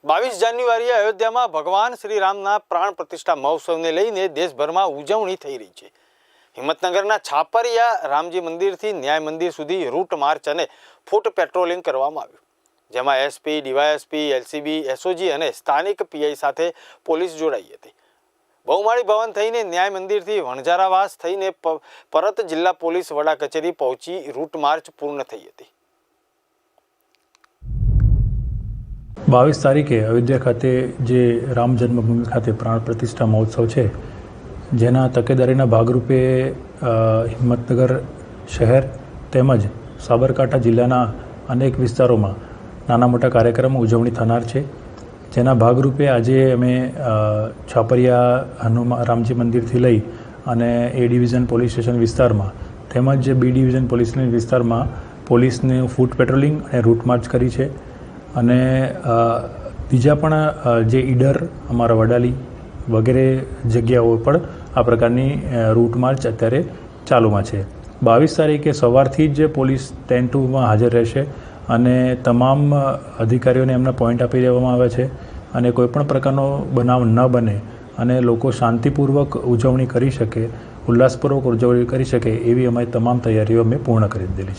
22 જાન્યુઆરીએ અયોધ્યામાં ભગવાન શ્રી રામના પ્રાણ પ્રતિષ્ઠા મહોત્સવને લઈને દેશભરમાં ઉજવણી થઈ રહી છે। હિંમતનગરના છાપરિયા રામજી મંદિરથી ન્યાય મંદિર સુધી રૂટ માર્ચ અને ફૂટ પેટ્રોલિંગ કરવામાં આવ્યું, જેમાં એસપી, ડીવાયએસપી, એલસીબી, એસઓજી અને સ્થાનિક પીઆઈ સાથે પોલીસ જોડાઈ હતી। બહુમાળી ભવન થઈને ન્યાય મંદિરથી વણઝારાવાસ થઈને પરત જિલ્લા પોલીસ વડા કચેરી પહોંચી રૂટ માર્ચ પૂર્ણ થઈ હતી। 22 તારીખે અયોધ્યા ખાતે જે રામ જન્મભૂમિ ખાતે પ્રાણ પ્રતિષ્ઠા મહોત્સવ છે, જેના તકેદારીના ભાગરૂપે હિંમતનગર શહેર તેમજ સાબરકાંઠા જિલ્લાના અનેક વિસ્તારોમાં નાના મોટા કાર્યક્રમો ઉજવણી થનાર છે। જેના ભાગરૂપે આજે અમે છાપરિયા રામજી મંદિરથી લઈ અને એ ડિવિઝન પોલીસ સ્ટેશન વિસ્તારમાં તેમજ બી ડિવિઝન પોલીસ સ્ટેશન વિસ્તારમાં પોલીસનું ફૂટ પેટ્રોલિંગ અને રૂટ માર્ચ કરી છે। અને બીજા પણ જે ઈડર, અમારા વડાલી વગેરે જગ્યાઓ પર આ પ્રકારની રૂટ માર્ચ અત્યારે ચાલુમાં છે। 22 તારીખે સવારથી જ પોલીસ 10-2માં હાજર રહેશે અને તમામ અધિકારીઓને એમના પોઈન્ટ આપી દેવામાં આવ્યા છે અને કોઈપણ પ્રકારનો બનાવ ન બને અને લોકો શાંતિપૂર્વક ઉજવણી કરી શકે, ઉલ્લાસપૂર્વક ઉજવણી કરી શકે એવી અમારી તમામ તૈયારીઓ અમે પૂર્ણ કરી દીધેલી છે।